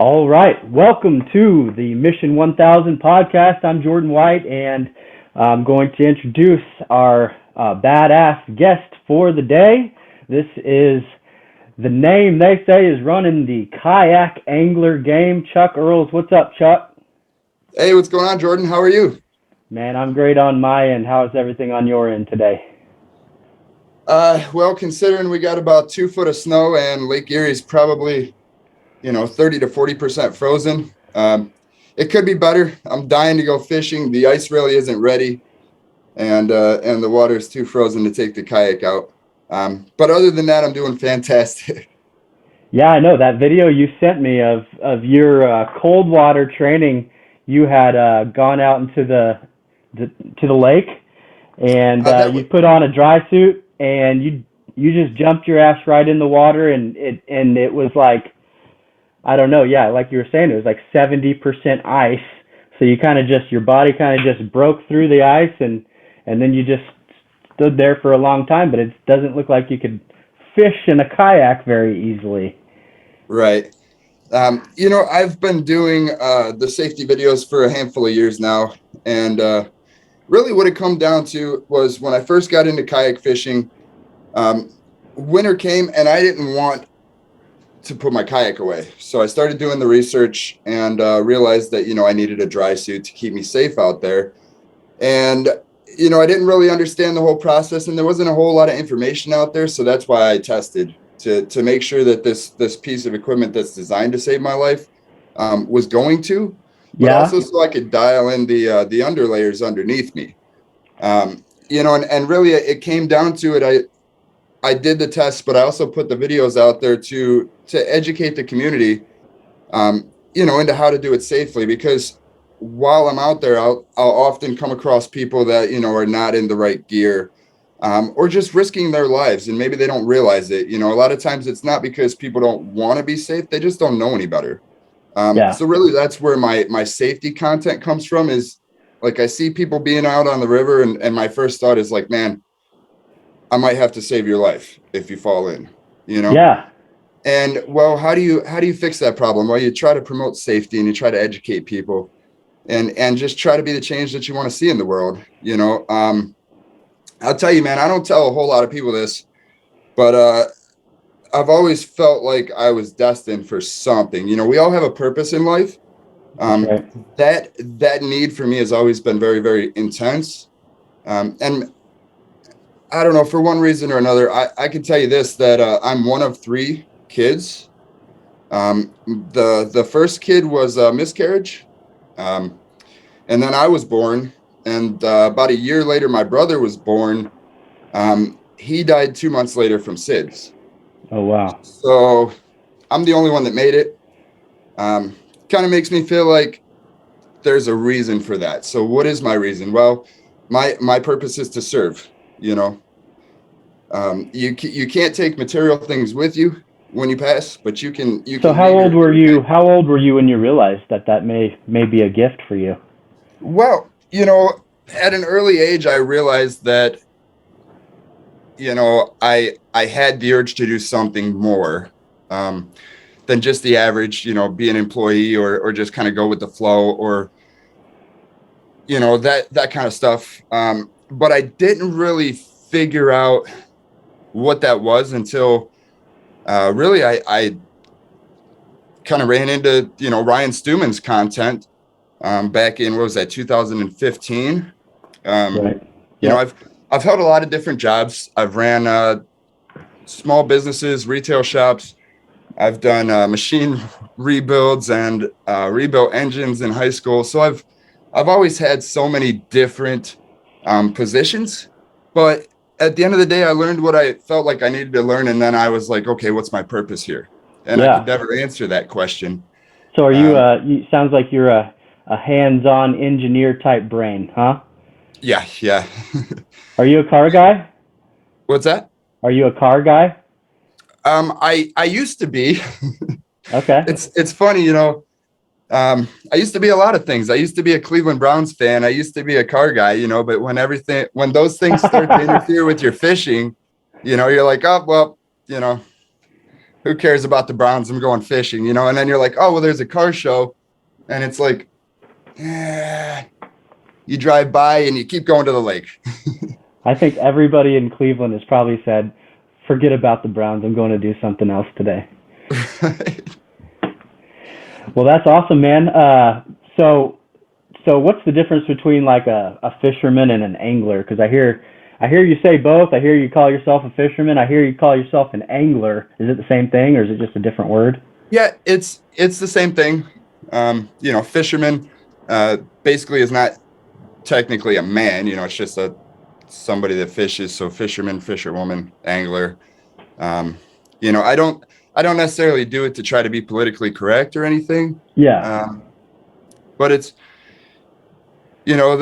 All right. Welcome to the Mission 1000 podcast. I'm Jordan White, and I'm going to introduce our badass guest for the day. This is the name they say is running the kayak angler game, Chuck Earles. What's up, Chuck? Hey, what's going on, Jordan? How are you? Man, I'm great on my end. How's everything on your end today? Well, considering we got about 2 foot of snow and Lake Erie's probably, 30 to 40% frozen. It could be better. I'm dying to go fishing. The ice really isn't ready, and the water is too frozen to take the kayak out. But other than that, I'm doing fantastic. Yeah, I know that video you sent me of your cold water training. You had gone out into the lake, and That you was, put on a dry suit, and you just jumped your ass right in the water, and it was like, I don't know, yeah, like you were saying, it was like 70% ice. So your body kind of just broke through the ice, and then you just stood there for a long time. But it doesn't look like you could fish in a kayak very easily. right. I've been doing the safety videos for a handful of years now, and really what it come down to was when I first got into kayak fishing. Um, Winter came and I didn't want to put my kayak away. So I started doing the research and realized that, I needed a dry suit to keep me safe out there. And, I didn't really understand the whole process, and there wasn't a whole lot of information out there. So that's why I tested to make sure that this piece of equipment that's designed to save my life was going to, but Yeah, also so I could dial in the underlayers underneath me. And really it came down to it. I did the test, but I also put the videos out there to educate the community, into how to do it safely. Because while I'm out there, I'll often come across people that are not in the right gear, or just risking their lives, and maybe they don't realize it. A lot of times it's not because people don't want to be safe; they just don't know any better. yeah. So really, that's where my safety content comes from. Is like I see people being out on the river, and my first thought is like, man, I might have to save your life if you fall in, you know? Yeah. And well, how do you fix that problem? Well, you try to promote safety and you try to educate people and just try to be the change that you want to see in the world. I'll tell you, man, I don't tell a whole lot of people this, but I've always felt like I was destined for something. We all have a purpose in life. That's Um, right. that need for me has always been very, very intense. And I don't know, for one reason or another, I can tell you this, that I'm one of three kids. The first kid was a miscarriage. Um, and then I was born. And about a year later, my brother was born. He died 2 months later from SIDS. Oh, wow. So I'm the only one that made it. Um, Kind of makes me feel like there's a reason for that. So what is my reason? Well, my purpose is to serve, you know. You can't take material things with you when you pass, but you can So how leave old your were you? impact. How old were you when you realized that may be a gift for you? Well, at an early age, I realized that I had the urge to do something more um, than just the average, be an employee or just kind of go with the flow or that kind of stuff. But I didn't really figure out what that was until really I kind of ran into Ryan Stewman's content back in, what was that, 2015. um Right. Yep. I've held a lot of different jobs. I've ran small businesses, retail shops. I've done machine rebuilds and rebuilt engines in high school. So I've always had so many different positions, but at the end of the day, I learned what I felt like I needed to learn, and then I was like, okay, what's my purpose here? And I could Yeah. never answer that question. So are you? Um, Sounds like you're a hands-on engineer type brain, huh? yeah, yeah. Are you a car guy? What's that? Are you a car guy? I used to be. Okay. It's funny, I used to be a lot of things. I used to be a Cleveland Browns fan. I used to be a car guy, but when those things start to interfere with your fishing, you're like, oh, well, you know, who cares about the Browns? I'm going fishing, you know? And then you're like, oh, well, there's a car show. And it's like, you drive by and you keep going to the lake. I think everybody in Cleveland has probably said, forget about the Browns. I'm going to do something else today. Well, that's awesome, man. So what's the difference between like a fisherman and an angler? Because I hear you say both. I hear you call yourself a fisherman. I hear you call yourself an angler. Is it the same thing, or is it just a different word? Yeah, it's the same thing. You know, fisherman basically is not technically a man. You know, it's just somebody that fishes. So fisherman, fisherwoman, angler. Um, you know, I don't necessarily do it to try to be politically correct or anything. Yeah. But it's, you know,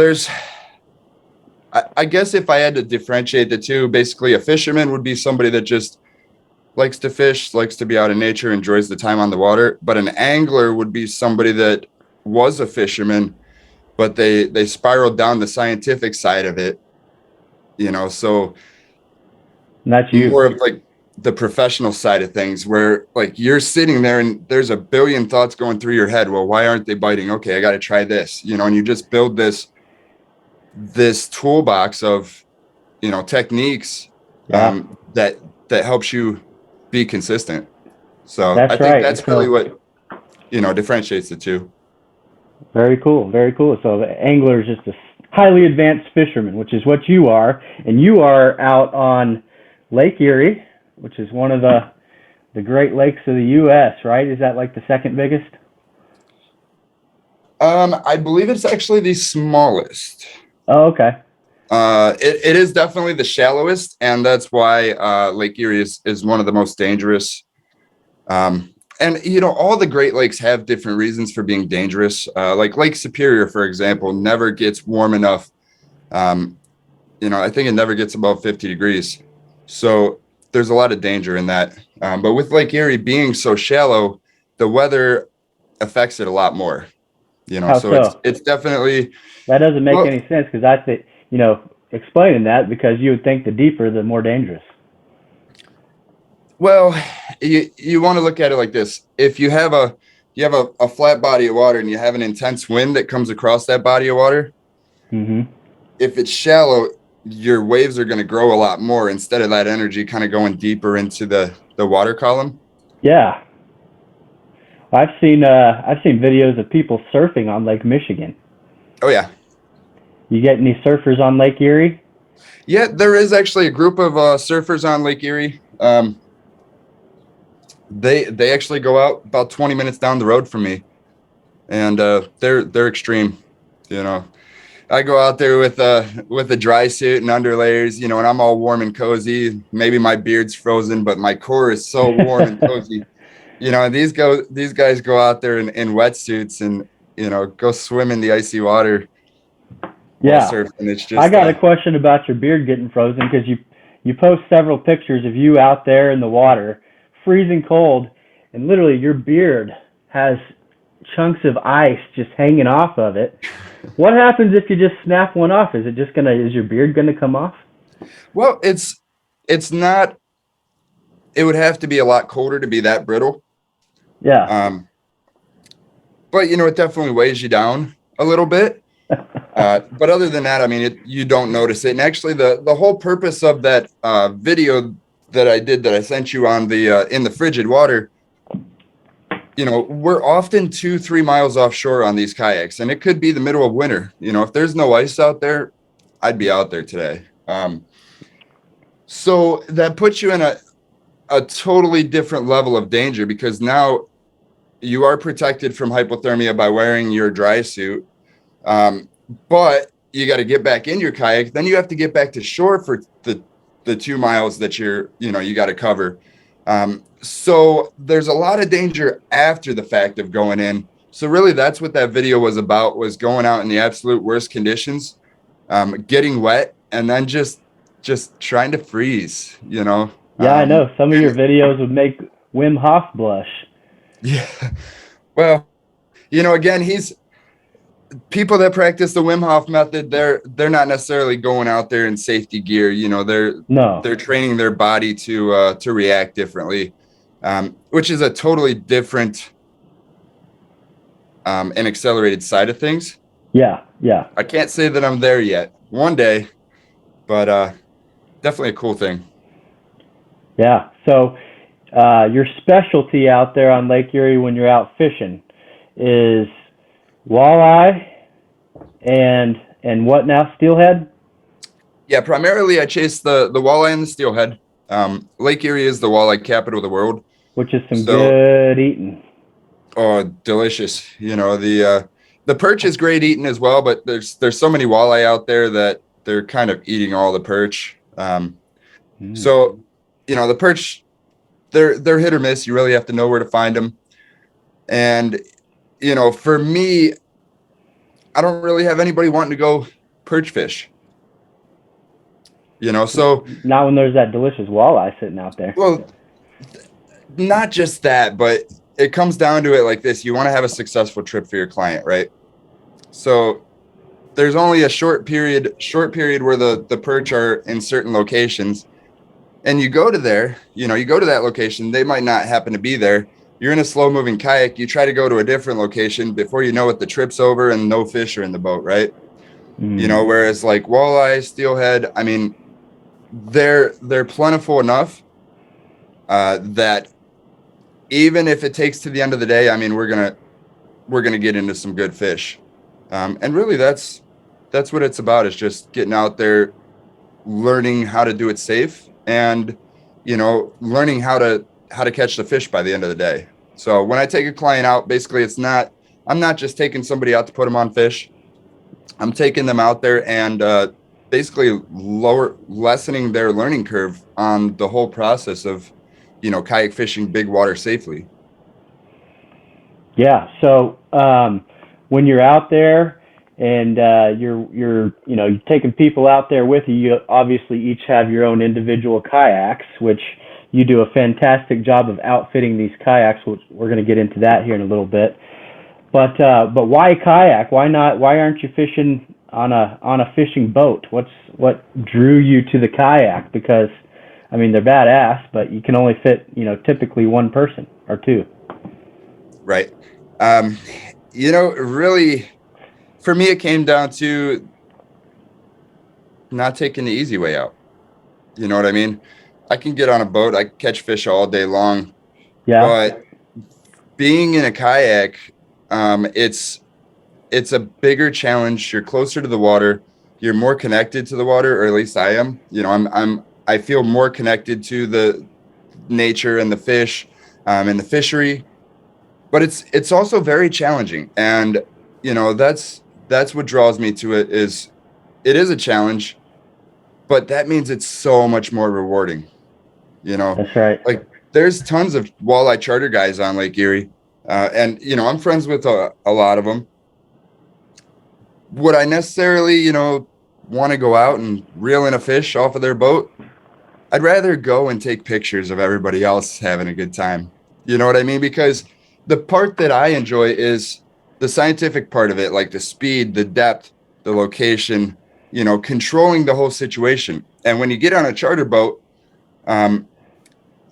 I guess if I had to differentiate the two, basically a fisherman would be somebody that just likes to fish, likes to be out in nature, enjoys the time on the water. But an angler would be somebody that was a fisherman, but they spiraled down the scientific side of it, you know, so And that's you. more of like the professional side of things where like you're sitting there and there's a billion thoughts going through your head. Well, why aren't they biting? Okay, I got to try this, you know, and you just build this toolbox of, you know, techniques Yeah. that helps you be consistent. So I That's think right. that's really So what, you know, differentiates the two. very cool. Very cool. So the angler is just a highly advanced fisherman, which is what you are, and you are out on Lake Erie, which is one of the Great Lakes of the U.S., right? Is that like the second biggest? I believe it's actually the smallest. Oh, okay. It is definitely the shallowest, and that's why Lake Erie is one of the most dangerous. And you know, all the Great Lakes have different reasons for being dangerous. Like Lake Superior, for example, never gets warm enough. Um, you know, I think it never gets above 50 degrees. So there's a lot of danger in that. But with Lake Erie being so shallow, the weather affects it a lot more. You know, How so so? it's definitely That doesn't make well. any sense because I think, explaining that because you would think the deeper, the more dangerous. Well, you want to look at it like this. If you have a flat body of water and you have an intense wind that comes across that body of water, Hmm. if it's shallow, your waves are going to grow a lot more instead of that energy kind of going deeper into the water column. Yeah, I've seen videos of people surfing on Lake Michigan. Oh yeah. You get any surfers on Lake Erie? Yeah, there is actually a group of surfers on Lake Erie. They actually go out about 20 minutes down the road from me, and they're extreme. You know, I go out there with a dry suit and underlayers, you know, and I'm all warm and cozy. Maybe my beard's frozen, but my core is so warm and cozy. You know, and these guys go out there in wetsuits and, you know, go swim in the icy water while Yeah, surfing. It's I just got a question about your beard getting frozen because you post several pictures of you out there in the water, freezing cold, and literally your beard has chunks of ice just hanging off of it. What happens if you just snap one off? Is your beard gonna come off? well, it's not. It would have to be a lot colder to be that brittle. Yeah. Um, but you know, it definitely weighs you down a little bit. But other than that, I mean, you don't notice it. And actually, the whole purpose of that video that I did that I sent you on the in the frigid water, you know, we're often 2-3 miles offshore on these kayaks, and it could be the middle of winter. You know, if there's no ice out there, I'd be out there today. So that puts you in a totally different level of danger because now you are protected from hypothermia by wearing your dry suit. Um, but you got to get back in your kayak. Then you have to get back to shore for the 2 miles that you got to cover. So there's a lot of danger after the fact of going in. So really that's what that video was about, was going out in the absolute worst conditions, getting wet, and then just trying to freeze, you know? Yeah, I know. Some of your And videos would make Wim Hof blush. yeah, well, you know, again, people that practice the Wim Hof method, they're not necessarily going out there in safety gear. You know, No. they're training their body to react differently. which is a totally different and accelerated side of things. Yeah, yeah, I can't say that I'm there yet. One day, but definitely a cool thing. yeah. So, your specialty out there on Lake Erie when you're out fishing is walleye and what now? Steelhead, Yeah, primarily I chase the walleye and the steelhead. Lake Erie is the walleye capital of the world, which is some so good eating. oh, delicious. The perch is great eating as well, but there's so many walleye out there that they're kind of eating all the perch. Mm. So the perch, they're hit or miss. You really have to know where to find them. And for me, I don't really have anybody wanting to go perch fish. So Not when there's that delicious walleye sitting out there. well, not just that, but it comes down to it like this. You want to have a successful trip for your client, right? So there's only a short period where the perch are in certain locations, and you go to there, you go to that location, they might not happen to be there. You're in a slow moving kayak, you try to go to a different location, before you know it, the trip's over and no fish are in the boat, right? Mm. Whereas like walleye, steelhead, I mean, they're plentiful enough that even if it takes to the end of the day, I mean, we're gonna get into some good fish. And really that's what it's about, is just getting out there, learning how to do it safe, and learning how to catch the fish by the end of the day. So when I take a client out, basically I'm not just taking somebody out to put them on fish. I'm taking them out there and basically lessening their learning curve on the whole process of kayak fishing big water safely. Yeah. So, when you're out there and you're taking people out there with you, you obviously each have your own individual kayaks, which you do a fantastic job of outfitting these kayaks. Which we're going to get into that here in a little bit. But why kayak? Why not? Why aren't you fishing on a fishing boat? What drew you to the kayak? Because I mean they're badass, but you can only fit typically one person or two. Right. Really, for me, it came down to not taking the easy way out. You know what I mean? I can get on a boat, I catch fish all day long, Yeah, but being in a kayak, it's a bigger challenge. You're closer to the water. You're more connected to the water, or at least I am. I feel more connected to the nature and the fish, and the fishery. But it's also very challenging, and that's what draws me to it. It is a challenge, but that means it's so much more rewarding. that's right. Like there's tons of walleye charter guys on Lake Erie, and I'm friends with a lot of them. Would I necessarily, want to go out and reel in a fish off of their boat? I'd rather go and take pictures of everybody else having a good time. You know what I mean? Because the part that I enjoy is the scientific part of it, like the speed, the depth, the location, controlling the whole situation. And when you get on a charter boat, um,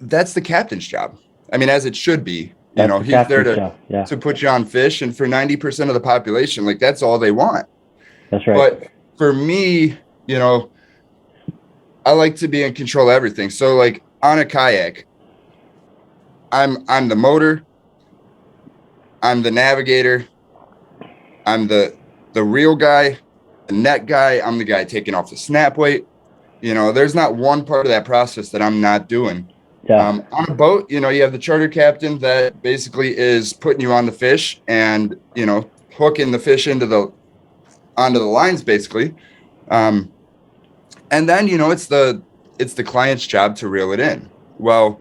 that's the captain's job. I mean, as it should be. That's the He's there captain's to job. Yeah, to put you on fish, and for 90% of the population, like that's all they want. that's right. But for me, you know, I like to be in control of everything. So like on a kayak, I'm the motor, I'm the navigator, I'm the reel guy, the net guy, I'm the guy taking off the snap weight. There's not one part of that process that I'm not doing. Yeah, On a boat, you have the charter captain that basically is putting you on the fish and, hooking the fish onto the lines basically. Um, and then, it's the client's job to reel it in. Well,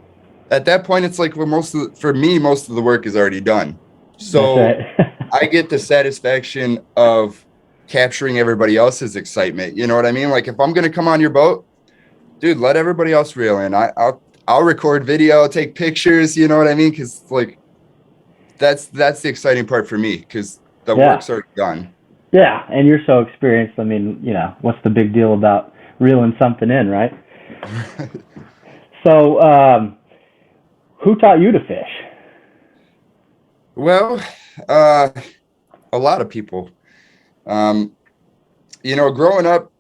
at that point, it's like, well, for me, most of the work is already done. that's So right. I get the satisfaction of capturing everybody else's excitement. You know what I mean? Like if I'm going to come on your boat, dude, let everybody else reel in. I'll record video, I'll take pictures. You know what I mean? Because like that's the exciting part for me, because the Yeah, work's already done. yeah, and you're so experienced. I mean, what's the big deal about reeling something in, right? So, Who taught you to fish? Well, a lot of people. Um, growing up,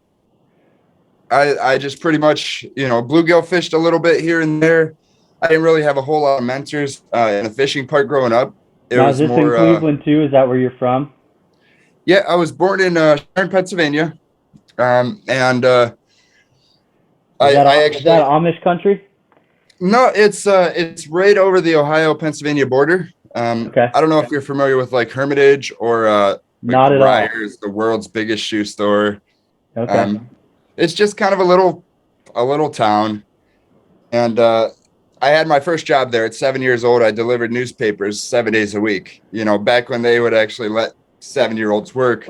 I just pretty much, bluegill fished a little bit here and there. I didn't really have a whole lot of mentors in the fishing part growing up. It Now, is was this in more, Cleveland too? Is that where you're from? yeah, I was born in Sharon, Pennsylvania. And I Is that actually, Amish country? no, it's right over the Ohio Pennsylvania border. Okay. I don't know if you're familiar with like Hermitage or like Not at all. Ryer's, the world's biggest shoe store. Okay. Um, it's just kind of a little town. And I had my first job there at 7 years old. I delivered newspapers 7 days a week, back when they would actually let 7-year-olds work.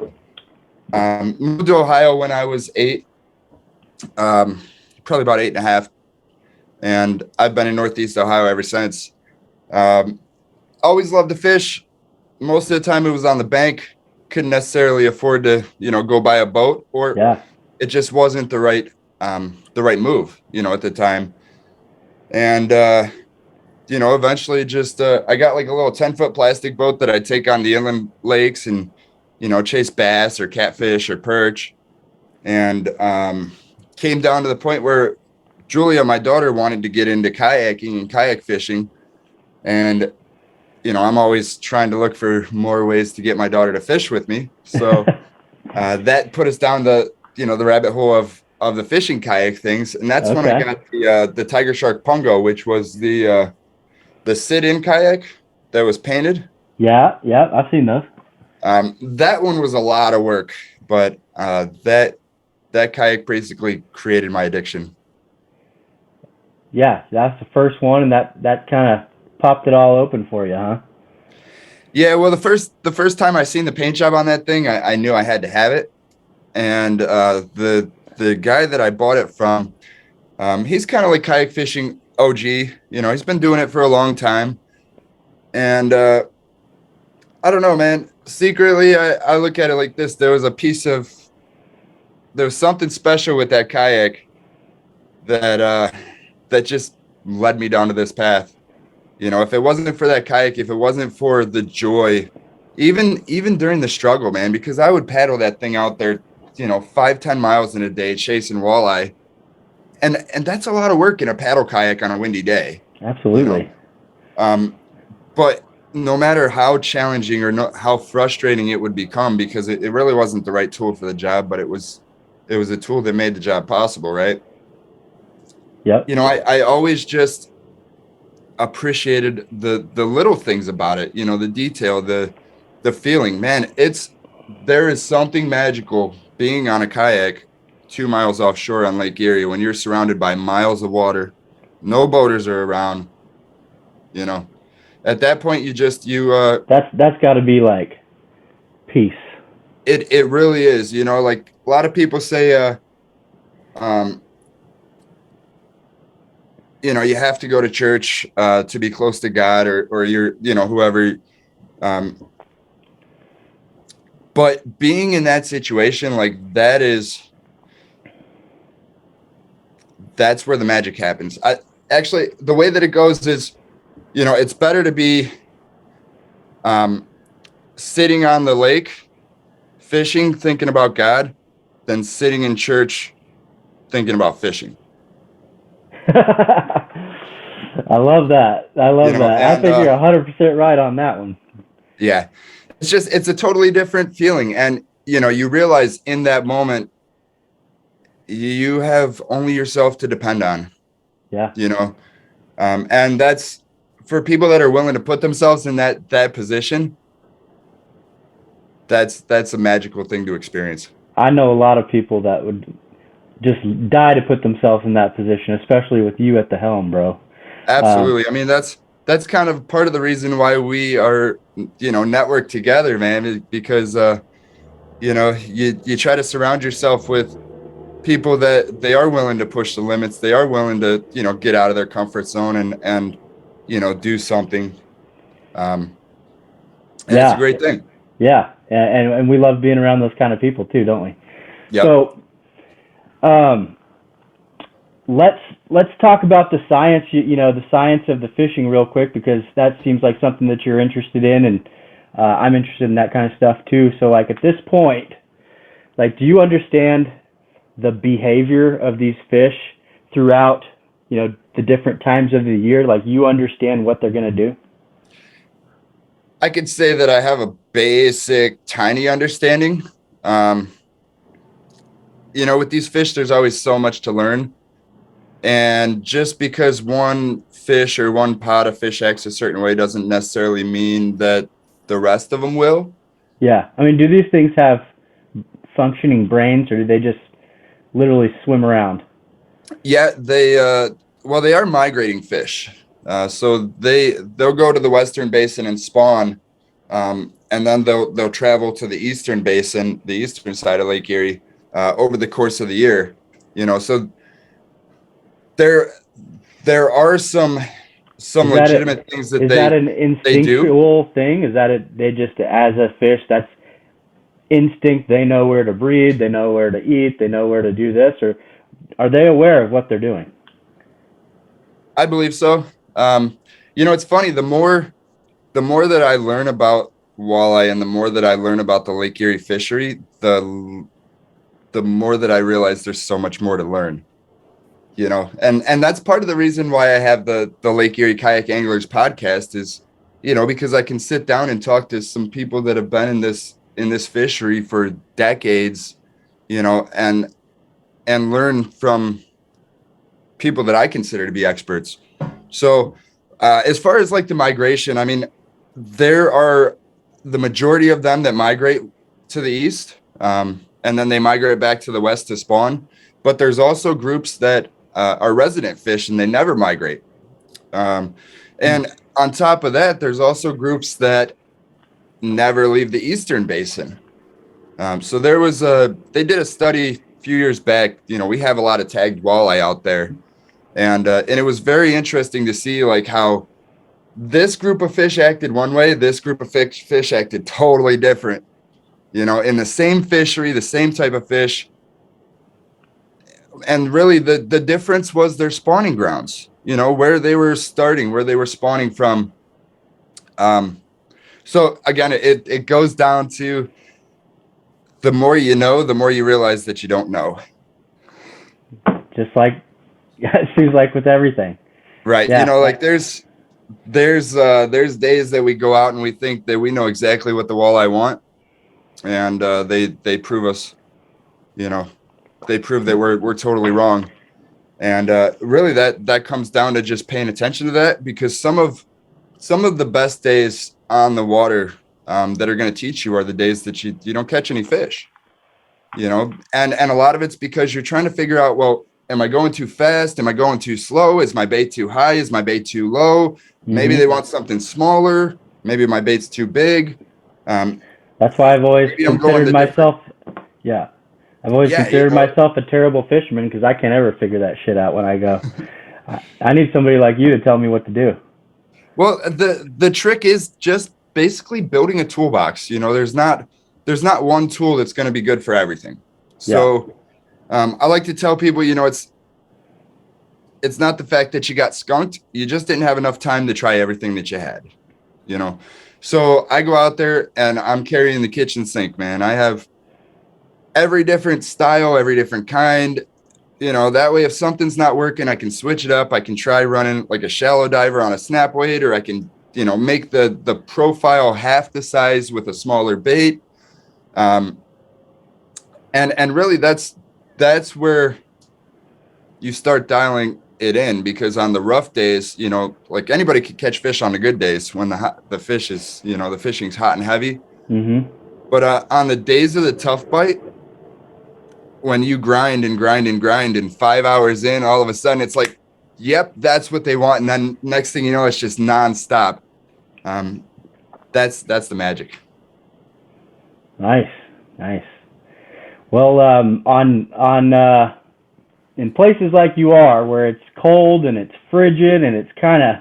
Moved to Ohio when I was 8, probably about 8.5. And I've been in Northeast Ohio ever since. Um, Always loved to fish. Most of the time it was on the bank. Couldn't necessarily afford to, go buy a boat, or Yeah. it just wasn't the right move, at the time. And eventually just I got like a little 10-foot plastic boat that I'd take on the inland lakes and, chase bass or catfish or perch. And came down to the point where Julia, my daughter, wanted to get into kayaking and kayak fishing. And, I'm always trying to look for more ways to get my daughter to fish with me. So that put us down the rabbit hole of the fishing kayak things. And that's when I Okay. got the Tiger Shark Pungo, which was the sit-in kayak that was painted. Yeah. Yeah. I've seen those. That one was a lot of work, but that kayak basically created my addiction. Yeah. That's the first one, and that kind of popped it all open for you, huh? Yeah, well, the first time I seen the paint job on that thing, I knew I had to have it. And the guy that I bought it from, he's kind of like kayak fishing OG. He's been doing it for a long time. And I don't know, man. Secretly, I look at it like this. There was something special with that kayak that that just led me down to this path. If it wasn't for that kayak, if it wasn't for the joy, even during the struggle, man, because I would paddle that thing out there, 5-10 miles in a day chasing walleye, and that's a lot of work in a paddle kayak on a windy day. you know. Absolutely. Um, but no matter how challenging or how frustrating it would become, because it really wasn't the right tool for the job, but it was a tool that made the job possible, right? Yep. I always just appreciated the little things about it, the detail, the feeling. Man, there is something magical being on a kayak 2 miles offshore on Lake Erie when you're surrounded by miles of water, no boaters are around. you know at that point That's got to be like peace. it really is, like a lot of people say um you have to go to church to be close to God, or you're, whoever. Um, but being in that situation, like that's where the magic happens. Actually, the way that it goes is, it's better to be um, sitting on the lake, fishing, thinking about God, than sitting in church thinking about fishing. I love that. I love that. I And think you're 100% right on that one. yeah, it's a totally different feeling. And, you realize in that moment, you have only yourself to depend on, Yeah. and that's for people that are willing to put themselves in that position. That's a magical thing to experience. I know a lot of people that would just die to put themselves in that position, especially with you at the helm, bro. Um, Absolutely. I mean, that's kind of part of the reason why we are, networked together, man, because you try to surround yourself with people that they are willing to push the limits. They are willing to, get out of their comfort zone and do something. Um, and it's a yeah. great thing. Yeah. And we love being around those kind of people too, don't we? Yep. So, um, let's talk about the science, the science of the fishing real quick, because that seems like something that you're interested in, and I'm interested in that kind of stuff too. So like at this point, like, do you understand the behavior of these fish throughout, the different times of the year? Like, you understand what they're going to do? I could say that I have a basic, tiny understanding. Um, with these fish, there's always so much to learn. And just because one fish or one pod of fish acts a certain way doesn't necessarily mean that the rest of them will. Yeah. I mean, do these things have functioning brains, or do they just literally swim around? Yeah, they are migrating fish. So they'll go to the Western Basin and spawn, and then they'll travel to the Eastern Basin, the eastern side of Lake Erie, over the course of the year. So there there are some Is that it? legitimate things that Is that an they do. instinctual thing? Is that it? They just, as a fish, that's instinct. They know where to breed. They know where to eat. They know where to do this, or are they aware of what they're doing? I believe so. It's funny. The more that I learn about walleye and the more that I learn about the Lake Erie fishery, the more that I realize there's so much more to learn. And that's part of the reason why I have the Lake Erie Kayak Anglers podcast is, because I can sit down and talk to some people that have been in this fishery for decades, and learn from people that I consider to be experts. So, as far as like the migration, I mean, there are the majority of them that migrate to the east, and then they migrate back to the west to spawn. But there's also groups that are resident fish and they never migrate. And on top of that, there's also groups that never leave the eastern basin. So they did a study a few years back. We have a lot of tagged walleye out there, and it was very interesting to see like how this group of fish acted one way, this group of fish acted totally different. In the same fishery, the same type of fish, and really the difference was their spawning grounds. Where they were starting, where they were spawning from. So again, it goes down to the more you know, the more you realize that you don't know. Just like it seems like with everything. Right. Yeah. Like there's days that we go out and we think that we know exactly what the walleye want, and they prove us, they prove that we're totally wrong. And really that comes down to just paying attention to that, because some of the best days on the water that are going to teach you are the days that you don't catch any fish, and a lot of it's because you're trying to figure out, well, am I going too fast? Am I going too slow? Is my bait too high? Is my bait too low? Maybe they want something smaller. Maybe my bait's too big. That's why I've always Maybe I'm going considered to myself. Yeah, I've always Yeah, considered myself a terrible fisherman because I can't ever figure that shit out when I go. I need somebody like you to tell me what to do. Well, the trick is just basically building a toolbox. There's not one tool that's going to be good for everything. So I like to tell people, it's not the fact that you got skunked. You just didn't have enough time to try everything that you had. So I go out there and I'm carrying the kitchen sink, man. I have every different style, every different kind. That way if something's not working, I can switch it up. I can try running like a shallow diver on a snap weight, or I can make the profile half the size with a smaller bait. And really that's where you start dialing it in, because on the rough days, like anybody could catch fish on the good days when the fish is, the fishing's hot and heavy. But on the days of the tough bite, when you grind and grind and grind, and 5 hours in, all of a sudden it's like, yep, that's what they want. And then next thing you know, it's just nonstop. That's the magic. Nice. Well, in places like you are, where it's cold and it's frigid and it's kind of,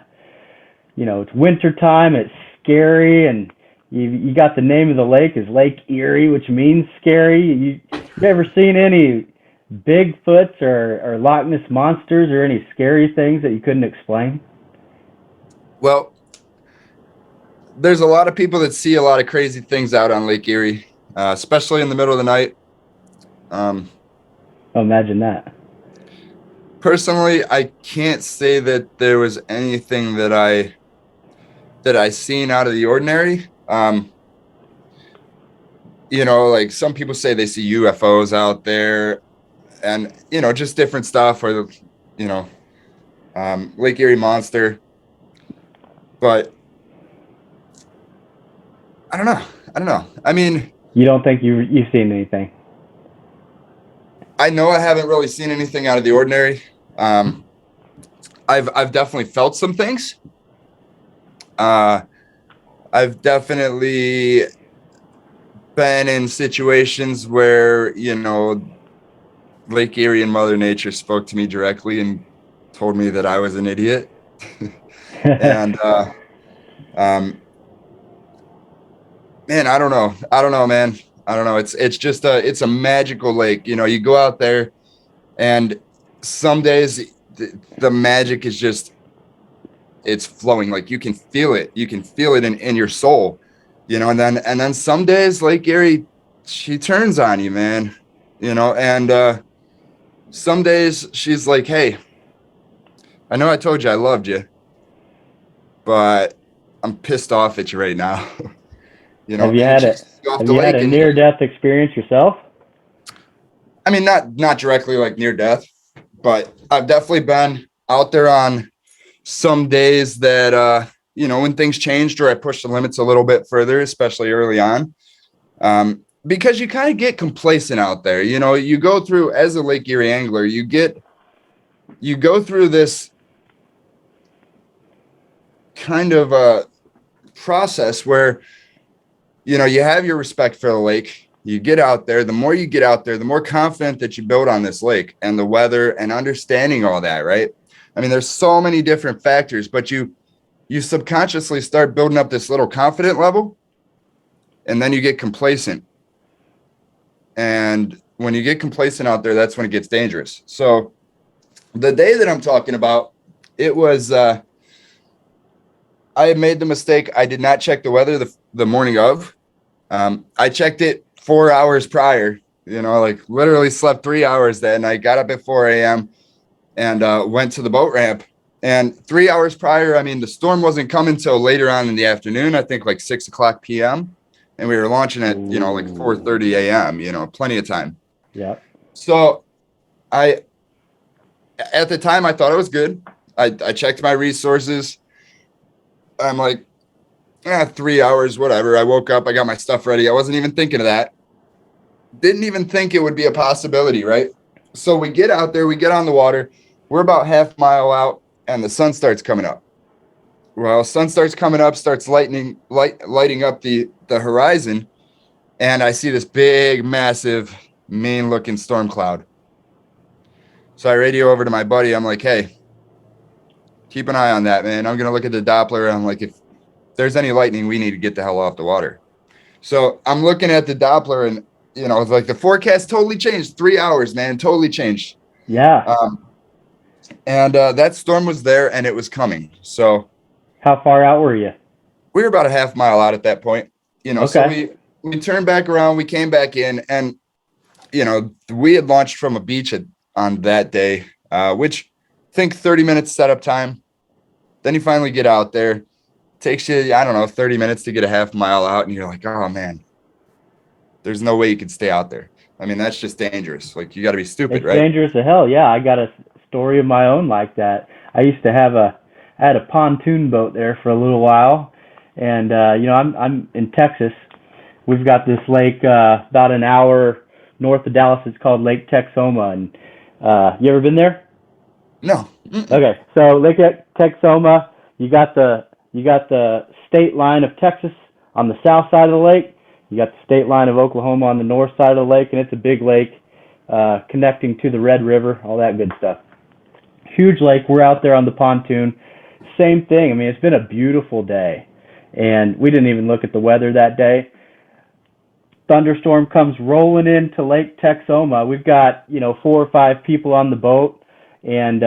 it's winter time, it's scary, and you got the name of the lake is Lake Erie, which means scary. You ever seen any Bigfoots or Loch Ness monsters or any scary things that you couldn't explain? Well, there's a lot of people that see a lot of crazy things out on Lake Erie, especially in the middle of the night. Um, Oh, imagine that. Personally, I can't say that there was anything that I seen out of the ordinary. Like some people say they see UFOs out there, and just different stuff, or you know, Lake Erie monster. But I don't know. I don't know. I mean, You don't think you've seen anything? I know I haven't really seen anything out of the ordinary. Um, I've definitely felt some things. Uh, I've definitely been in situations where Lake Erie and Mother Nature spoke to me directly and told me that I was an idiot. And um, man, I don't know. I don't know, man. I don't know. It's just it's a magical lake. You go out there, and some days the magic is just it's flowing. Like you can feel it. You can feel it in your soul. And then some days Lake Erie, she turns on you, man. And some days she's like, "Hey, I know I told you I loved you, but I'm pissed off at you right now." have you And it had a chases you off have the you had lake. a And near death experience yourself? I mean, not directly like near death, but I've definitely been out there on some days that when things changed or I pushed the limits a little bit further, especially early on. Because you kind of get complacent out there. You go through, as a Lake Erie angler, you go through this kind of process where you have your respect for the lake. You get out there. The more you get out there, the more confident that you build on this lake and the weather and understanding all that, right? I mean, there's so many different factors, but you subconsciously start building up this little confident level, and then you get complacent. And when you get complacent out there, that's when it gets dangerous. So the day that I'm talking about, it was I had made the mistake. I did not check the weather the morning of. I checked it 4 hours prior, like literally slept 3 hours that night, got up at 4 a.m. and went to the boat ramp. And 3 hours prior, I mean, the storm wasn't coming till later on in the afternoon, I think like 6 o'clock p.m. And we were launching at, like Ooh. 4:30 a.m., plenty of time. Yep. So at the time, I thought it was good. I checked my resources. I'm like, 3 hours, whatever. I woke up, I got my stuff ready. I wasn't even thinking of that. Didn't even think it would be a possibility, right? So we get out there, we get on the water. We're about half mile out, and the sun starts coming up. Well, sun starts coming up, starts lighting up the horizon, and I see this big, massive, mean-looking storm cloud. So I radio over to my buddy. I'm like, "Hey, keep an eye on that, man. I'm gonna look at the Doppler. I'm like, if there's any lightning, we need to get the hell off the water." So I'm looking at the Doppler, and it's like the forecast totally changed. 3 hours, man, totally changed. Yeah. And that storm was there, and it was coming. So How far out were you? we were about a half mile out at that point. So Okay. we turned back around, we came back in, and we had launched from a beach on that day, which I think 30 minutes setup time. Then you finally get out there. Takes you, I don't know, 30 minutes to get a half mile out, and you're like, "Oh man, there's no way you could stay out there." I mean, that's just dangerous. Like, you got to be stupid, It's right? dangerous as hell. Yeah, I got a story of my own like that. I used to I had a pontoon boat there for a little while, and I'm in Texas. We've got this lake about an hour north of Dallas. It's called Lake Texoma, and you ever been there? No. Mm-mm. Okay, so Lake Texoma, you got the state line of Texas on the south side of the lake. You got the state line of Oklahoma on the north side of the lake, and it's a big lake connecting to the Red River, all that good stuff. Huge lake. We're out there on the pontoon. Same thing. I mean, it's been a beautiful day, and we didn't even look at the weather that day. thunderstorm comes rolling into Lake Texoma. We've got, 4 or 5 people on the boat, and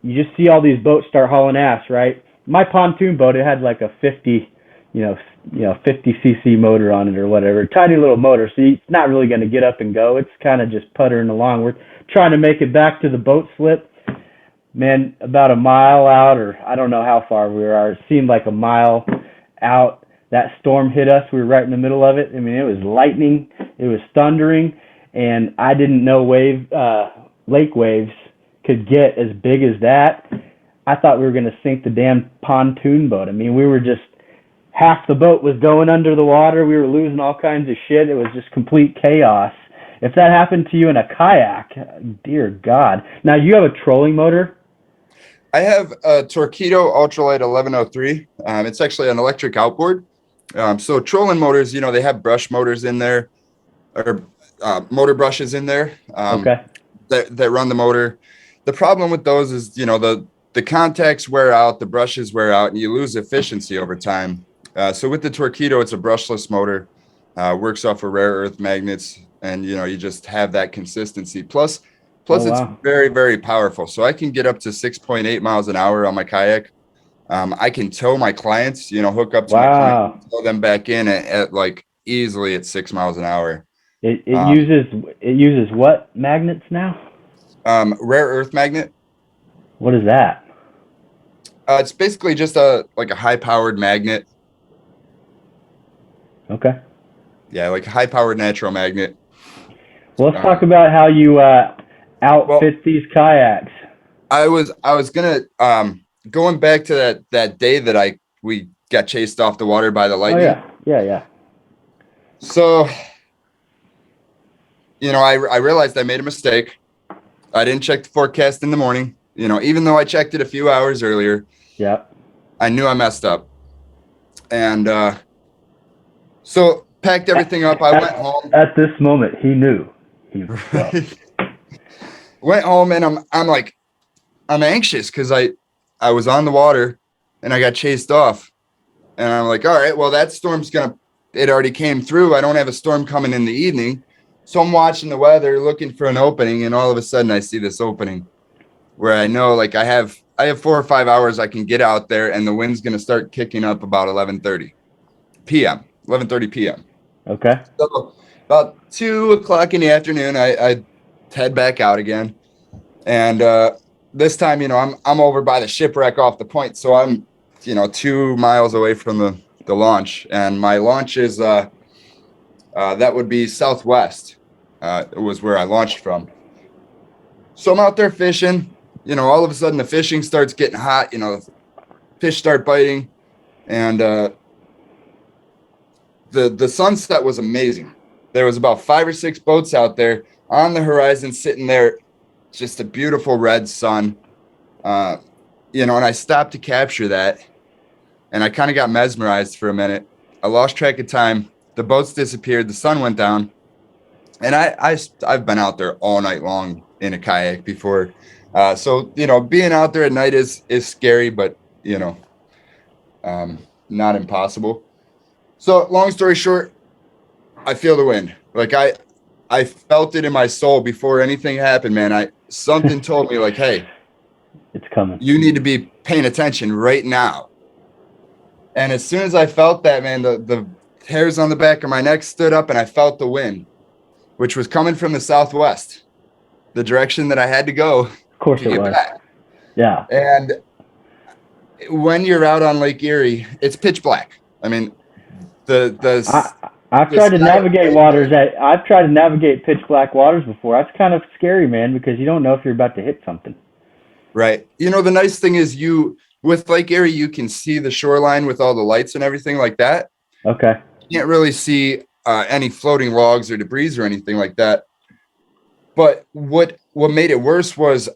you just see all these boats start hauling ass, right? My pontoon boat, it had like a 50, 50 cc motor on it or whatever, tiny little motor, so it's not really going to get up and go. It's kind of just puttering along. We're trying to make it back to the boat slip. Man, about a mile out, or I don't know how far we were. It seemed like a mile out. That storm hit us. We were right in the middle of it. I mean, it was lightning, it was thundering, and I didn't know lake waves could get as big as that. I thought we were going to sink the damn pontoon boat. I mean, we were just, half the boat was going under the water. We were losing all kinds of shit. It was just complete chaos. If that happened to you in a kayak, dear God. Now, you have a trolling motor? I have a Torqeedo Ultralight 1103. It's actually an electric outboard. So trolling motors, they have brush motors in there, or motor brushes in there Okay. that run the motor. The problem with those is, the contacts wear out, the brushes wear out, and you lose efficiency over time. So with the Torqeedo, it's a brushless motor, works off of rare earth magnets, and, you just have that consistency. Plus it's Wow. very, very powerful. So I can get up to 6.8 miles an hour on my kayak. I can tow my clients, hook up to my client, Wow. tow them back in at like easily at 6 miles an hour. It Um, uses what magnets now? Rare earth magnet. What is that? It's basically just a high powered magnet. Okay. Yeah, like a high powered natural magnet. Well, let's Uh, talk about how you well, outfit these kayaks. I was gonna going back to that day that we got chased off the water by the Oh lightning. yeah, yeah, yeah. So, I realized I made a mistake. I didn't check the forecast in the morning. Even though I checked it a few hours earlier, Yep. I knew I messed up. And so packed everything up. I went home. At this moment, he knew he was up. Went home, and I'm anxious because I was on the water and I got chased off. And I'm like, all right, well, that storm's it already came through. I don't have a storm coming in the evening. So I'm watching the weather, looking for an opening, and all of a sudden I see this opening where I know like I have 4 or 5 hours I can get out there, and the wind's gonna start kicking up about 11:30 p.m. 11:30 p.m. Okay. So about 2 o'clock in the afternoon, I head back out again. And this time, I'm over by the shipwreck off the point. So I'm, 2 miles away from the launch. And my launch is that would be southwest. It was where I launched from. So I'm out there fishing. All of a sudden the fishing starts getting hot. Fish start biting, and the sunset was amazing. There was about 5 or 6 boats out there on the horizon, sitting there, just a beautiful red sun. And I stopped to capture that, and I kind of got mesmerized for a minute. I lost track of time. The boats disappeared. The sun went down, and I've been out there all night long in a kayak before. So being out there at night is scary, but not impossible. So long story short, I feel the wind. Like I felt it in my soul before anything happened, man. Something told me like, hey, It's coming. you need to be paying attention right now. And as soon as I felt that, man, the hairs on the back of my neck stood up, and I felt the wind, which was coming from the southwest, the direction that I had to go Of course to it get was. back. Yeah. And when you're out on Lake Erie, it's pitch black. I mean, I've tried to navigate waters I've tried to navigate pitch black waters before. That's kind of scary, man, because you don't know if you're about to hit something. right. The nice thing is with Lake Erie, you can see the shoreline with all the lights and everything like that. Okay. You can't really see any floating logs or debris or anything like that. But what made it worse was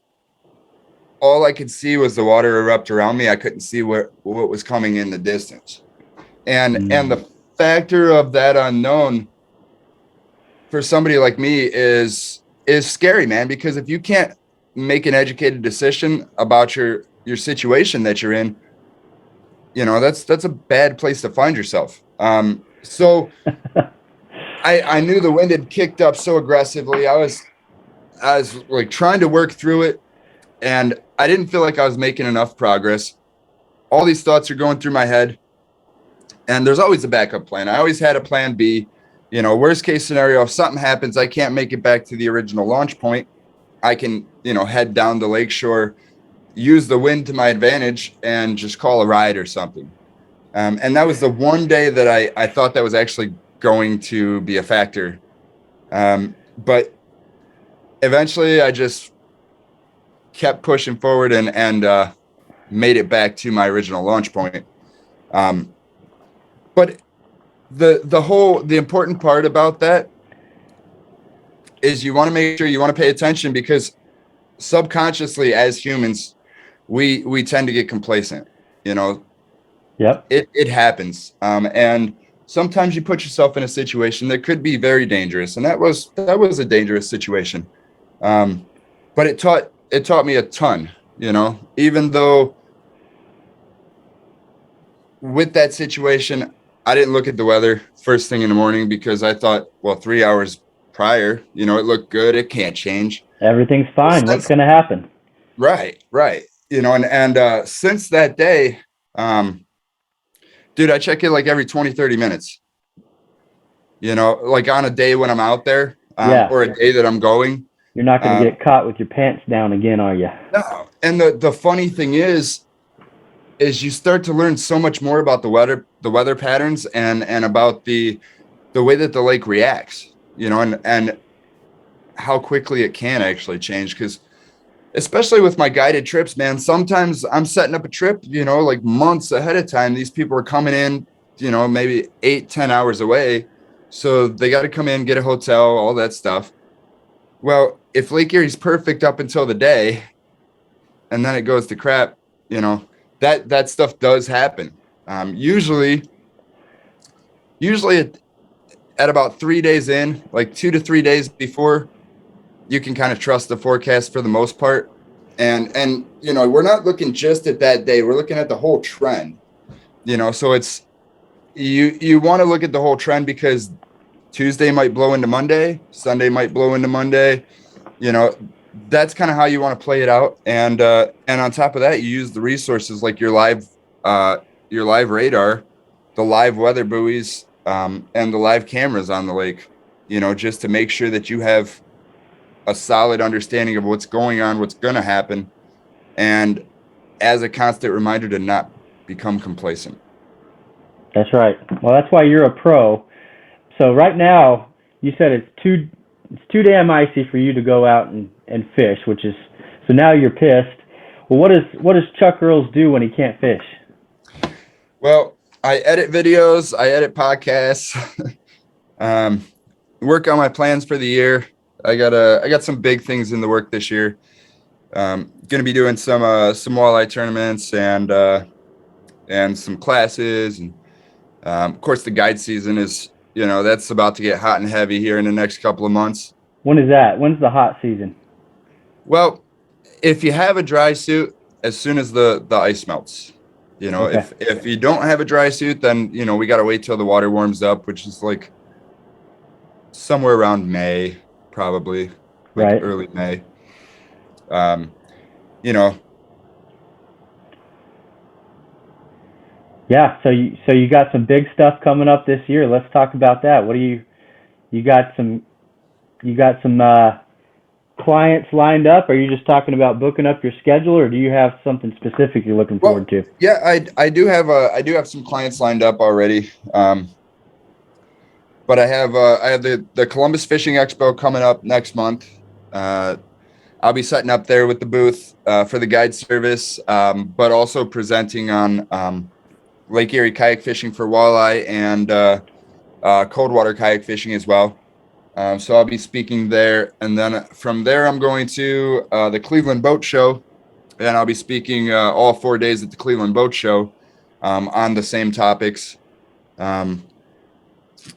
all I could see was the water erupt around me. I couldn't see what was coming in the distance. And the factor of that unknown for somebody like me is scary, man, because if you can't make an educated decision about your situation that you're in, that's a bad place to find yourself. So I knew the wind had kicked up so aggressively. I was like trying to work through it, and I didn't feel like I was making enough progress. All these thoughts are going through my head, and there's always a backup plan. I always had a plan B. Worst case scenario, if something happens, I can't make it back to the original launch point. I can, head down the lakeshore, use the wind to my advantage, and just call a ride or something. And that was the one day that I thought that was actually going to be a factor. But eventually I just kept pushing forward and made it back to my original launch point. But the important part about that is you want to make sure you want to pay attention, because subconsciously as humans, we tend to get complacent. Yep. It happens. And sometimes you put yourself in a situation that could be very dangerous. And that was a dangerous situation. But it taught me a ton, even though with that situation, I didn't look at the weather first thing in the morning, because I thought, well, 3 hours prior, it looked good. It can't change. Everything's fine. What's going to happen? Right. And since that day, dude, I check in like every 20, 30 minutes, like on a day when I'm out there, or a day that I'm going. You're not going to get caught with your pants down again, are you? No. And the funny thing is you start to learn so much more about the weather patterns and about the way that the lake reacts, and how quickly it can actually change. Because especially with my guided trips, man, sometimes I'm setting up a trip, like months ahead of time. These people are coming in, maybe 8-10 hours away. So they got to come in, get a hotel, all that stuff. Well, if Lake Erie's perfect up until the day and then it goes to crap, that stuff does happen. Usually at about 3 days in, like 2 to 3 days before, you can kind of trust the forecast for the most part. And we're not looking just at that day. We're looking at the whole trend, so it's, you want to look at the whole trend, because Tuesday might blow into Monday, Sunday might blow into Monday, that's kind of how you want to play it out. And on top of that, you use the resources like your live radar, the live weather buoys, and the live cameras on the lake, just to make sure that you have a solid understanding of what's going on, what's going to happen, and as a constant reminder to not become complacent. That's right. Well, that's why you're a pro. So right now, you said it's too damn icy for you to go out and fish, so now you're pissed. Well, what does Chuck Earles do when he can't fish? Well, I edit videos, I edit podcasts, work on my plans for the year. I got some big things in the work this year. Going to be doing some walleye tournaments and some classes, and of course the guide season is, that's about to get hot and heavy here in the next couple of months. When is that? When's the hot season? Well, if you have a dry suit, as soon as the ice melts, okay. If you don't have a dry suit, then we got to wait till the water warms up, which is like somewhere around May. Probably like right. Early May. Yeah, so you got some big stuff coming up this year. Let's talk about that. What do you got some clients lined up? Are you just talking about booking up your schedule, or do you have something specific you're looking forward to? Yeah, I do have some clients lined up already. But I have the Columbus Fishing Expo coming up next month. I'll be setting up there with the booth for the guide service, but also presenting on Lake Erie kayak fishing for walleye and cold water kayak fishing as well. So I'll be speaking there, and then from there I'm going to the Cleveland Boat Show, and I'll be speaking all 4 days at the Cleveland Boat Show on the same topics.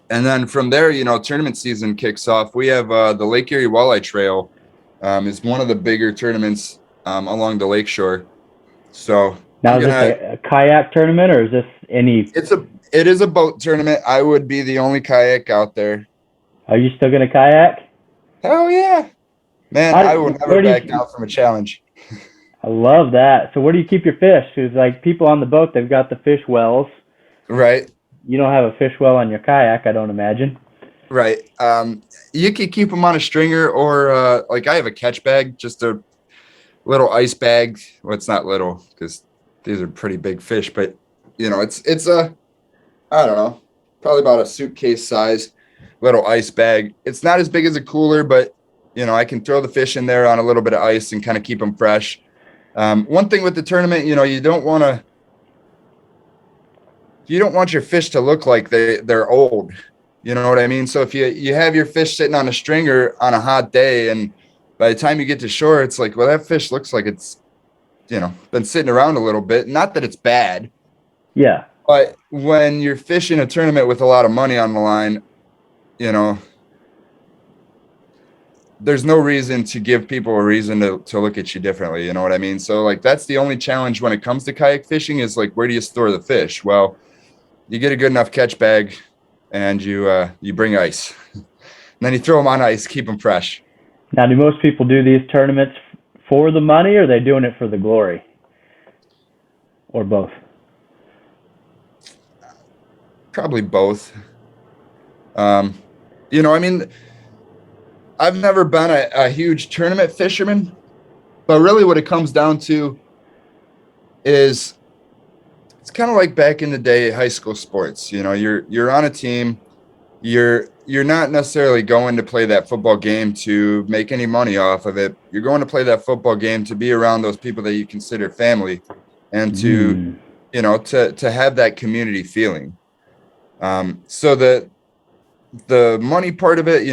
And then from there, tournament season kicks off. We have the Lake Erie Walleye Trail is one of the bigger tournaments along the lakeshore. So now, is this a kayak tournament, or is this any? It is a boat tournament. I would be the only kayak out there. Are you still gonna kayak? Hell yeah. Man, How I will do, never where do back you? down from a challenge. I love that. So where do you keep your fish? Because like people on the boat, they've got the fish wells. Right. You don't have a fish well on your kayak, I don't imagine. Right. You could keep them on a stringer or like I have a catch bag, just a little ice bag. Well, it's not little because these are pretty big fish, but it's a I don't know, probably about a suitcase size little ice bag. It's not as big as a cooler, but I can throw the fish in there on a little bit of ice and kind of keep them fresh. One thing with the tournament, you don't want your fish to look like they're old. You know what I mean? So if you have your fish sitting on a stringer on a hot day, and by the time you get to shore, it's like, well, that fish looks like it's been sitting around a little bit. Not that it's bad, Yeah. but when you're fishing a tournament with a lot of money on the line, you know, there's no reason to give people a reason to look at you differently. You know what I mean? So like that's the only challenge when it comes to kayak fishing is like, where do you store the fish? Well, you get a good enough catch bag and you bring ice. And then you throw them on ice, keep them fresh. Now, do most people do these tournaments for the money, or are they doing it for the glory, or both? Probably both. Um, I mean, I've never been a huge tournament fisherman, but really what it comes down to is it's kind of like back in the day, high school sports. You're on a team. You're not necessarily going to play that football game to make any money off of it. You're going to play that football game to be around those people that you consider family, and to Mm. to have that community feeling. So the money part of it,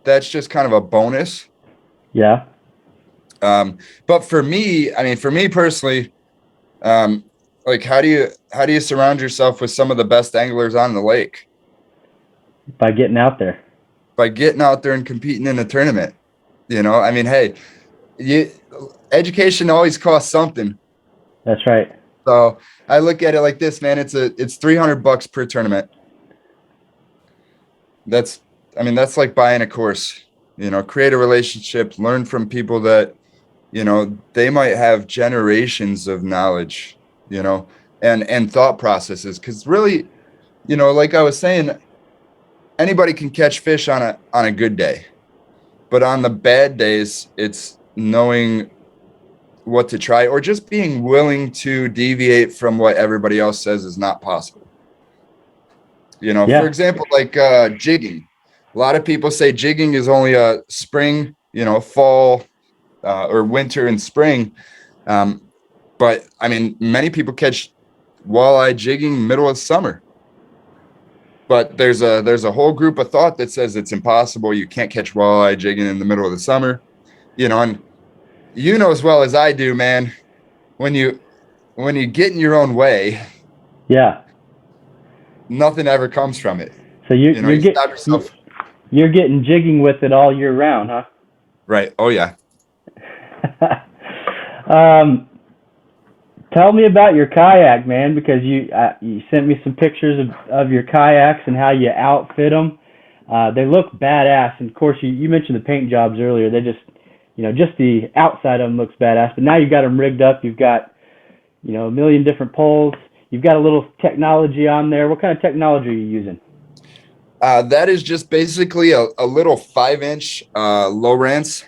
that's just kind of a bonus. Yeah. But for me personally, um, like how do you surround yourself with some of the best anglers on the lake? By getting out there. By getting out there and competing in a tournament. I mean, hey, you, education always costs something. That's right. So I look at it like this, man. It's $300 per tournament. That's that's like buying a course. Create a relationship, learn from people that they might have generations of knowledge, and thought processes. Because really, like I was saying, anybody can catch fish on a good day, but on the bad days, it's knowing what to try or just being willing to deviate from what everybody else says is not possible. For Yeah. example, like jigging. A lot of people say jigging is only a spring, fall, or winter and spring. Um, but I mean, many people catch walleye jigging middle of summer. But there's a whole group of thought that says it's impossible. You can't catch walleye jigging in the middle of the summer. And as well as I do, man, when you get in your own way, Yeah. nothing ever comes from it. So You stop yourself. you're getting jigging with it all year round, huh? Right. Oh yeah. um, tell me about your kayak, man, because you sent me some pictures of your kayaks and how you outfit them. They look badass, and of course you mentioned the paint jobs earlier. They just just the outside of them looks badass, but now you've got them rigged up. You've got a million different poles. You've got a little technology on there. What kind of technology are you using? That is just basically a little 5-inch Lowrance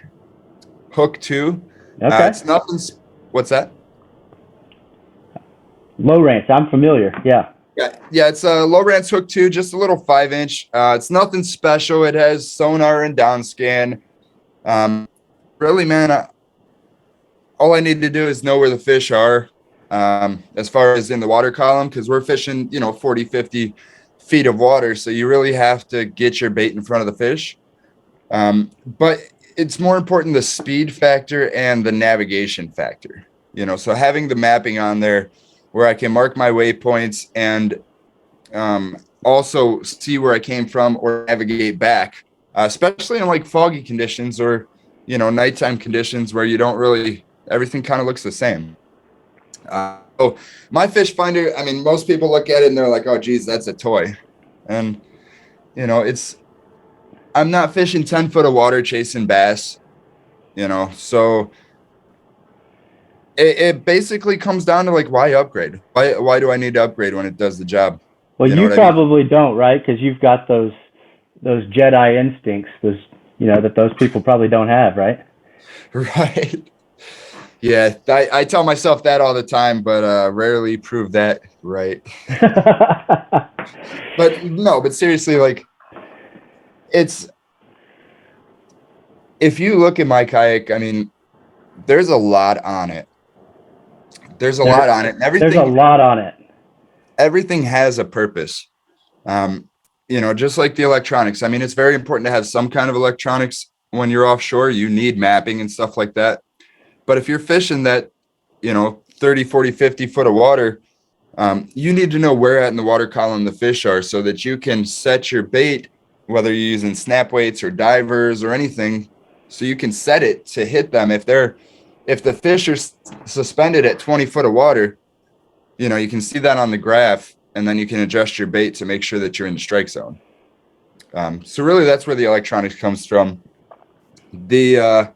hook too. Okay. It's nothing. What's that? Low ranch. I'm familiar. Yeah. Yeah, it's a Lowrance hook too, just a little 5-inch. It's nothing special. It has sonar and down scan. Really, man, all I need to do is know where the fish are, as far as in the water column, because we're fishing, 40, 50 feet of water. So you really have to get your bait in front of the fish. But it's more important the speed factor and the navigation factor. So having the mapping on there where I can mark my waypoints and also see where I came from or navigate back, especially in like foggy conditions or nighttime conditions where you don't really everything kind of looks the same. So my fish finder, I mean, most people look at it and they're like, "Oh, geez, that's a toy," and it's I'm not fishing 10 foot of water chasing bass, you know, so it basically comes down to like, why upgrade? Why do I need to upgrade when it does the job? Well, You know you what I mean? probably don't, right? Because you've got those Jedi instincts, those that those people probably don't have, right? Right. Yeah. I tell myself that all the time, but rarely prove that right. But no, but seriously, like it's, if you look at my kayak, I mean, there's a lot on it. There's a there, lot on it. And there's a lot on it. everything has a purpose. Um, you know, just like the electronics. I mean, it's very important to have some kind of electronics when you're offshore. You need mapping and stuff like that. But if you're fishing that, 30, 40, 50 foot of water, you need to know where at in the water column the fish are so that you can set your bait, whether you're using snap weights or divers or anything, so you can set it to hit them. If the fish are suspended at 20 foot of water, you can see that on the graph, and then you can adjust your bait to make sure that you're in the strike zone. So really, that's where the electronics comes from. The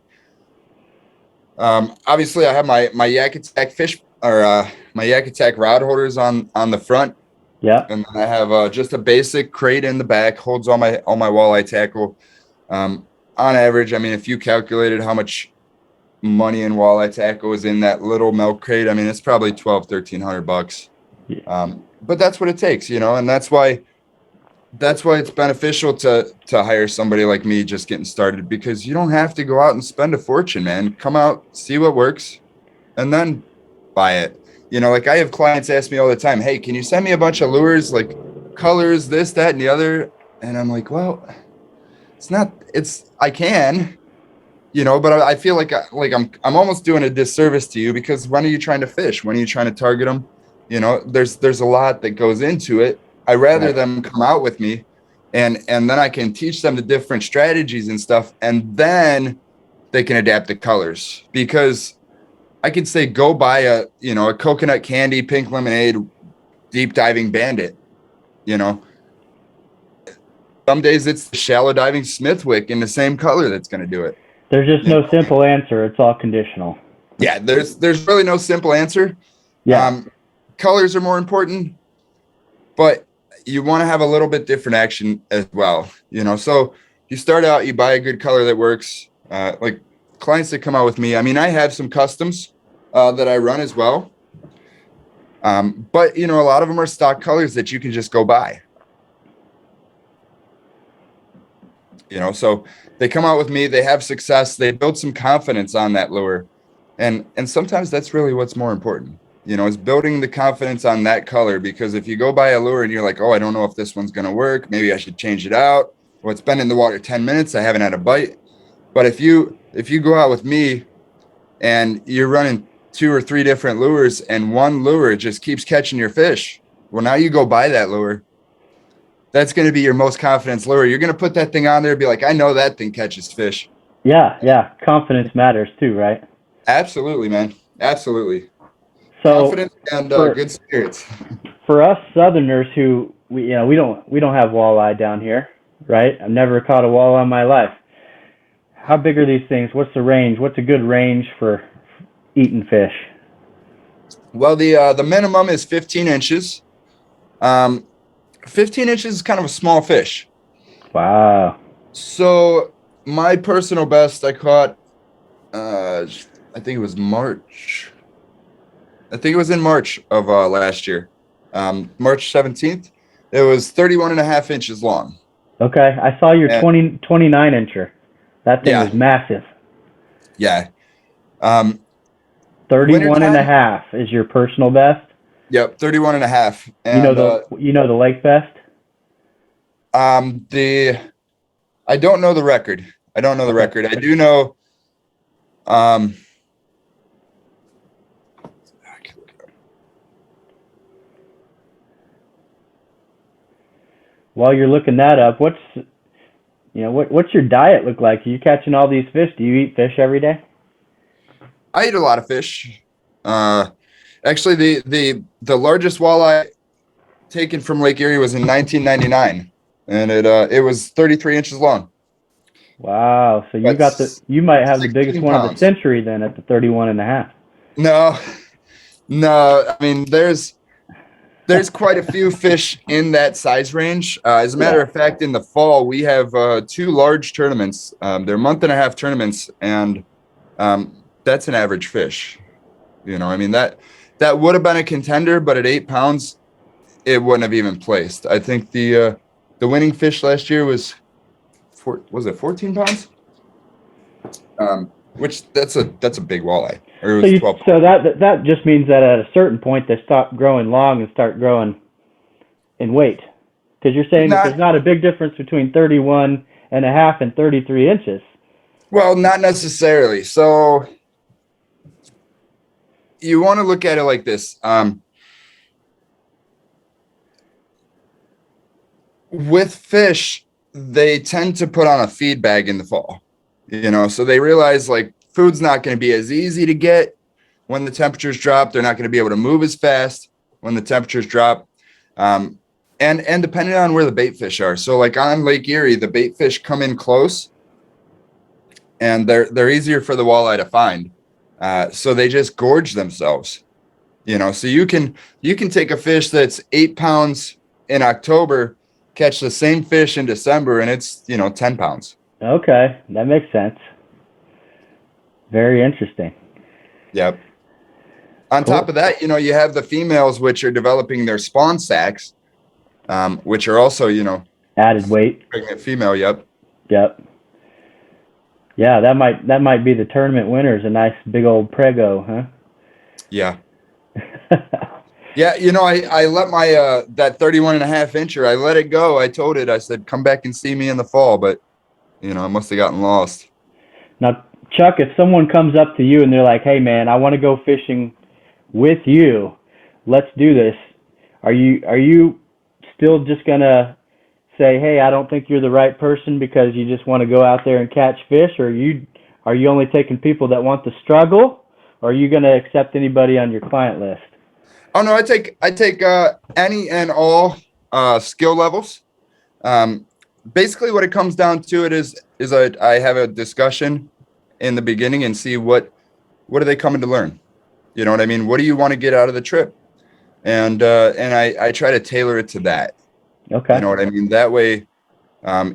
obviously, I have my Yak Attack fish or my Yak Attack rod holders on the front, Yeah. and then I have just a basic crate in the back, holds all my walleye tackle. On average, I mean, if you calculated how much money in walleye tackle is in that little milk crate, I mean, it's probably $1,200-1,300. Yeah. But that's what it takes, and that's why it's beneficial to hire somebody like me just getting started, because you don't have to go out and spend a fortune, man. Come out, see what works, and then buy it. Like I have clients ask me all the time, hey, can you send me a bunch of lures, like colors, this, that, and the other? And I'm like, well, I can, but I feel like I'm almost doing a disservice to you, because when are you trying to fish? When are you trying to target them? There's a lot that goes into it. I rather Right. them come out with me, and then I can teach them the different strategies and stuff, and then they can adapt the colors. Because I could say, go buy a coconut candy pink lemonade deep diving bandit. You know, some days it's the shallow diving Smithwick in the same color that's going to do it. There's just You know no what I mean? simple answer. It's all conditional. Yeah, there's really no simple answer. Yeah. Um, Colors are more important, but you want to have a little bit different action as well. So you start out, you buy a good color that works. Like clients that come out with me, I mean, I have some customs that I run as well. But a lot of them are stock colors that you can just go buy. So they come out with me, they have success, they build some confidence on that lure. And sometimes that's really what's more important, is building the confidence on that color. Because if you go buy a lure and you're like, oh, I don't know if this one's going to work, maybe I should change it out. Well, it's been in the water 10 minutes, I haven't had a bite. But if you go out with me and you're running 2 or 3 different lures, and one lure just keeps catching your fish, well, now you go buy that lure. That's going to be your most confidence lure. You're going to put that thing on there and be like, I know that thing catches fish. Yeah. Yeah. Confidence matters too, right? Absolutely, man. Absolutely. So Confidence and for good spirits. for us Southerners who we don't have walleye down here, right? I've never caught a walleye in my life. How big are these things? What's the range? What's a good range for eating fish? Well, the minimum is 15 inches. 15 inches is kind of a small fish. Wow. So my personal best, I caught, I think it was March. I think it was in March of last year, March 17th. It was 31 and a half inches long. Okay. I saw your And 29 incher. That thing was yeah, massive. yeah. Um, 31 and a Wintertime, half is your personal best. yep, 31 and a half. You know And the lake best? the I don't know the record. I don't know the Okay. record. I do know. Um, While you're looking that up, what's your diet look like? Are you catching all these fish? Do you eat fish every day? I eat a lot of fish. Uh, Actually, the largest walleye taken from Lake Erie was in 1999, and it was 33 inches long. Wow. So but you might have the biggest 16 one of the pounds. century then at the 31 and a half. No, no. I mean, there's quite a few fish in that size range. As a matter Yeah. of fact, in the fall, we have two large tournaments. They're month and a half tournaments, and that's an average fish. I mean that would have been a contender, but at 8 pounds, it wouldn't have even placed. I think the winning fish last year was it 14 pounds? Which that's a big walleye, or it So was 12. that just means that at a certain point they stop growing long and start growing in weight. Because you're saying that there's Not not a big difference between 31 and a half and 33 inches. well, not necessarily. So you want to look at it like this. With fish, they tend to put on a feed bag in the fall, so they realize like food's not going to be as easy to get when the temperatures drop. They're not going to be able to move as fast when the temperatures drop. And depending on where the bait fish are. So like on Lake Erie, the bait fish come in close and they're easier for the walleye to find. So they just gorge themselves, so you can take a fish that's 8 pounds in October, catch the same fish in December, and it's 10 pounds. Okay, that makes sense. Very interesting. Yep. On top Cool. of that, you have the females, which are developing their spawn sacs, which are also, Added weight. pregnant female. Yep. Yep. Yeah, that might be the tournament winners. A nice big old prego, Yeah. huh? Yeah. I let my, that 31 and a half incher, I let it go. I told it, I said, come back and see me in the fall, but I must have gotten lost. Now, Chuck, if someone comes up to you and they're like, "Hey, man, I want to go fishing with you. Let's do this." Are you still just gonna say, "Hey, I don't think you're the right person because you just want to go out there and catch fish," or are you only taking people that want to struggle, or are you gonna accept anybody on your client list? Oh no, I take any and all skill levels. Um, Basically, what it comes down to is I have a discussion in the beginning and see what are they coming to learn. You know what I mean? What do you want to get out of the trip? And I try to tailor it to that. You Okay. know what I mean? That way,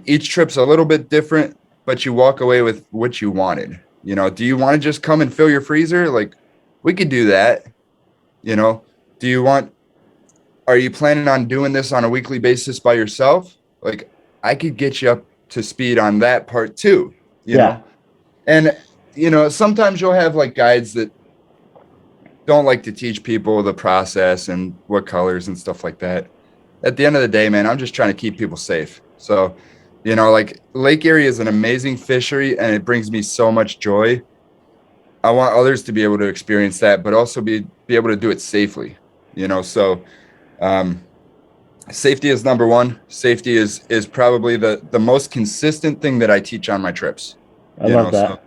each trip's a little bit different, but you walk away with what you wanted. Do you want to just come and fill your freezer? Like, we could do that. You know, do you want are you planning on doing this on a weekly basis by yourself? Like, I could get you up to speed on that part too, you Yeah. know? And, sometimes you'll have like guides that don't like to teach people the process and what colors and stuff like that. At the end of the day, man, I'm just trying to keep people safe. So, like Lake Erie is an amazing fishery and it brings me so much joy. I want others to be able to experience that, but also be able to do it safely, So, um, safety is number one. Safety is probably the most consistent thing that I teach on my trips. I love So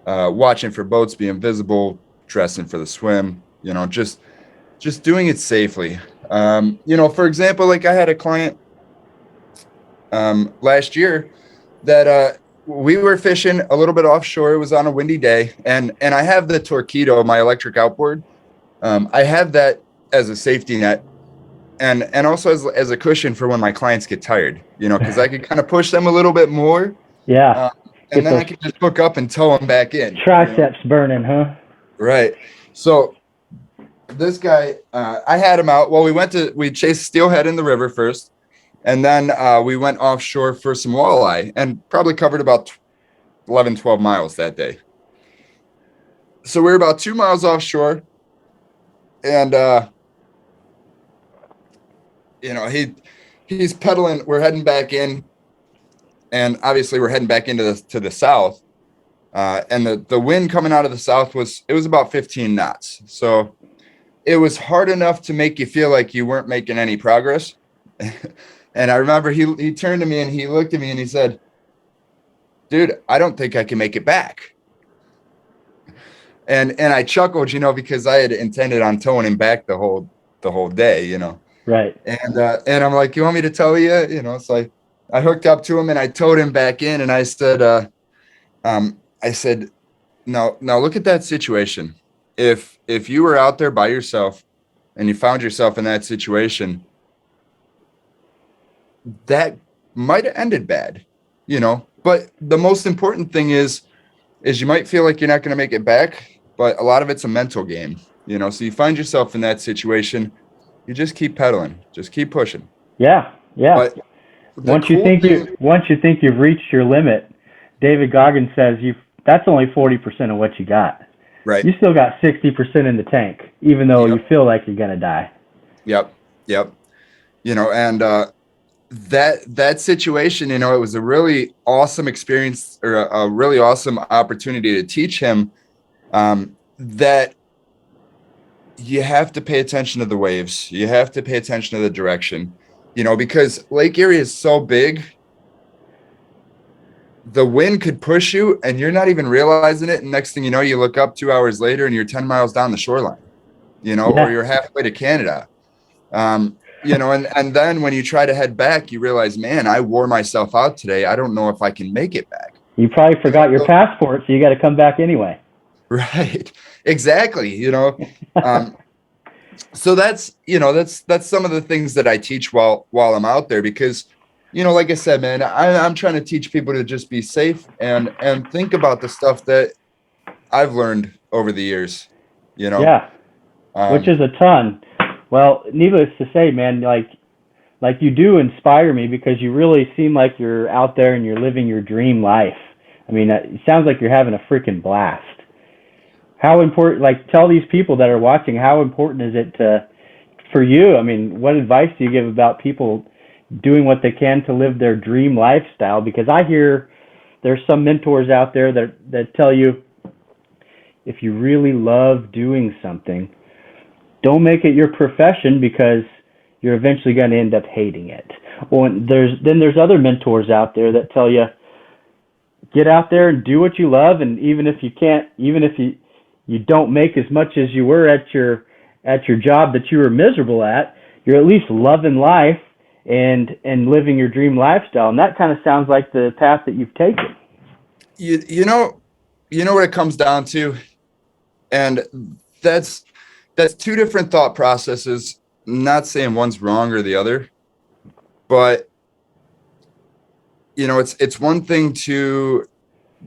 that. watching for boats being visible, dressing for the swim, just doing it safely. For example, like I had a client last year that we were fishing a little bit offshore. It was on a windy day, and I have the Torpedo, my electric outboard. I have that as a safety net and also as a cushion for when my clients get tired, because I could kind of push them a little bit more, Yeah. uh, and Get then I those could just hook up and tow them back in. triceps burning, huh? Right. So this guy, I had him out. Well, we chased steelhead in the river first, and then we went offshore for some walleye and probably covered about 11, 12 miles that day. So we were about 2 miles offshore, and he's pedaling. We're heading back in, and obviously we're heading back into the south. And the wind coming out of the south was about 15 knots. So it was hard enough to make you feel like you weren't making any progress. And I remember he turned to me and he looked at me and he said, "Dude, I don't think I can make it back." And I chuckled, because I had intended on towing him back the whole day. Right. And I'm like, "You want me to tell you?" So I hooked up to him and I towed him back in and I said, I said, now look at that situation. If you were out there by yourself and you found yourself in that situation, that might have ended bad, but the most important thing is you might feel like you're not going to make it back, but a lot of it's a mental game, so you find yourself in that situation, you just keep pedaling, just keep pushing. Yeah, yeah. But the cool thing, Once you think you've reached your limit, David Goggins says you that's only 40% of what you got. right? You still got 60% in the tank, even though you Yep, feel like you're gonna die. yep, yep. And that situation, it was a really awesome experience, or a really awesome opportunity to teach him that you have to pay attention to the waves. You have to pay attention to the direction, because Lake Erie is so big. The wind could push you and you're not even realizing it. And next thing you know, you look up 2 hours later and you're 10 miles down the shoreline, or Yeah, you're halfway to Canada. And then when you try to head back, you realize, man, I wore myself out today. I don't know if I can make it back. you probably You know, forgot your so passport, so you got to come back anyway. right. Exactly. Um, so that's some of the things that I teach while I'm out there, because, like I said, man, I'm trying to teach people to just be safe and think about the stuff that I've learned over the years, you know. Yeah, which Um, is a ton. Well, needless to say, man, like you do inspire me because you really seem like you're out there and you're living your dream life. I mean, it sounds like you're having a freaking blast. How important, like, tell these people that are watching, how important is it for you? I mean, what advice do you give about people doing what they can to live their dream lifestyle? Because I hear there's some mentors out there that tell you if you really love doing something, don't make it your profession because you're eventually going to end up hating it. Well, there's other mentors out there that tell you get out there and do what you love, and even if you don't make as much as you were at your job that you were miserable at, you're at least loving life and living your dream lifestyle. And that kind of sounds like the path that you've taken. you know what it comes down to, and that's two different thought processes. Not saying one's wrong or the other, but it's one thing to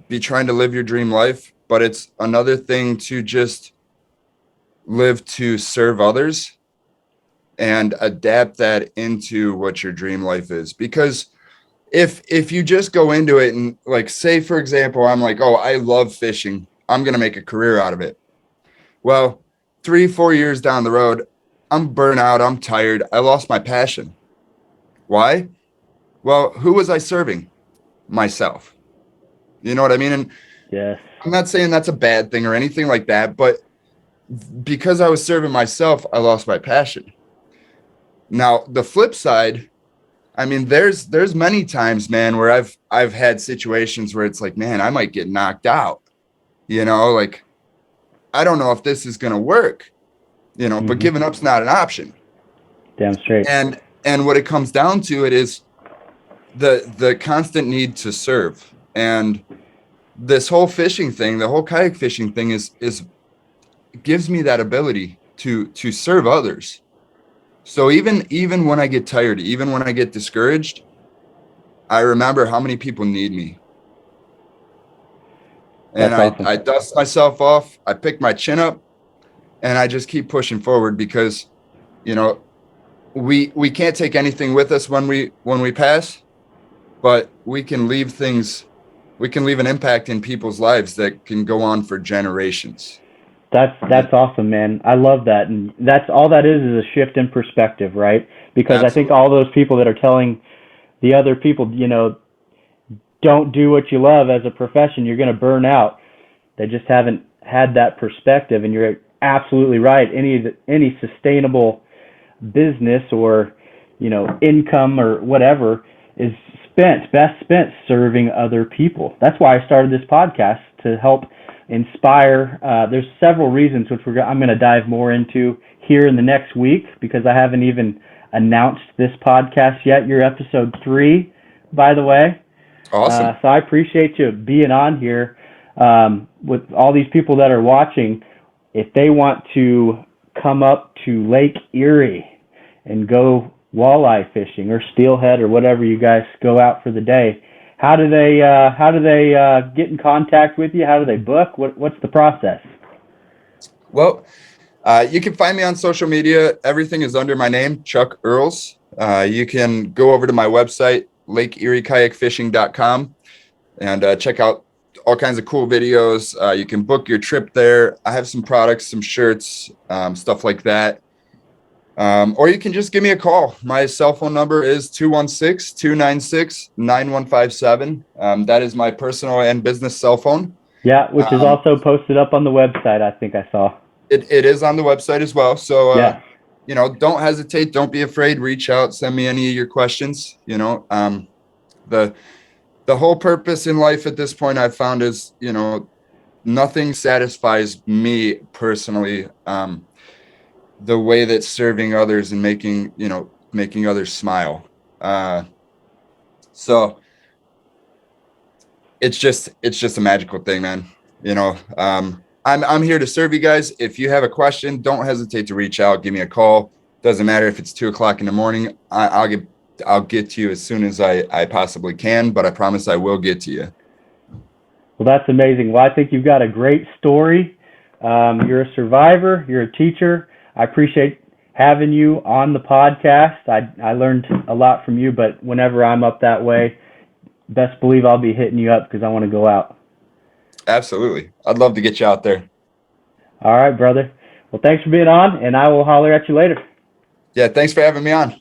be trying to live your dream life, but it's another thing to just live to serve others and adapt that into what your dream life is. Because if you just go into it and, like, say for example, I'm like, oh, I love fishing, I'm going to make a career out of it. Well, 3-4 years down the road, I'm burnt out, I'm tired, I lost my passion. Why? Well, who was I serving? Myself. You know what I mean? And Yes. I'm not saying that's a bad thing or anything like that, but because I was serving myself, I lost my passion. Now, the flip side, I mean, there's many times, man, where I've had situations where it's like, man, I might get knocked out, like, I don't know if this is going to work, but Mhm. giving up's not an option. Damn straight. And what it comes down to, it is the constant need to serve. And this whole fishing thing, the whole kayak fishing thing is gives me that ability to serve others. So even when I get tired, even when I get discouraged, I remember how many people need me. And That's awesome. I dust myself off, I pick my chin up, and I just keep pushing forward, because, you know, we can't take anything with us when we pass, but we can leave an impact in people's lives that can go on for generations. That's awesome, man. I love that, and that's all that is a shift in perspective, right? Because I think Absolutely. all those people that are telling the other people, don't do what you love as a profession, you're going to burn out. They just haven't had that perspective, and you're absolutely right. Any sustainable business or income or whatever is best spent serving other people. That's why I started this podcast, to help inspire. There's several reasons which I'm going to dive more into here in the next week, because I haven't even announced this podcast yet. You're episode 3, by the way. Awesome. So I appreciate you being on here. With all these people that are watching, if they want to come up to Lake Erie and go walleye fishing or steelhead or whatever you guys go out for the day, how do they get in contact with you? How do they book? What's the process? Well, you can find me on social media. Everything is under my name, Chuck Earles. You can go over to my website, lakeeriekayakfishing.com, and check out all kinds of cool videos. You can book your trip there. I have some products, some shirts, stuff like that. Or you can just give me a call. My cell phone number is 216-296-9157. That is my personal and business cell phone. Yeah, which is Um, also posted up on the website, I think I saw. it is on the website as well. So, Yeah. don't hesitate. Don't be afraid. Reach out. Send me any of your questions. The the whole purpose in life at this point I've found is, nothing satisfies me personally, the way that serving others and making others smile. So it's just a magical thing, man. I'm here to serve you guys. If you have a question, don't hesitate to reach out. Give me a call. Doesn't matter if it's 2 o'clock in the morning. I'll get to you as soon as I possibly can, but I promise I will get to you. Well, that's amazing. Well, I think you've got a great story. You're a survivor. You're a teacher. I appreciate having you on the podcast. I learned a lot from you, but whenever I'm up that way, best believe I'll be hitting you up because I want to go out. Absolutely. I'd love to get you out there. All right, brother. Well, thanks for being on, and I will holler at you later. Yeah, thanks for having me on.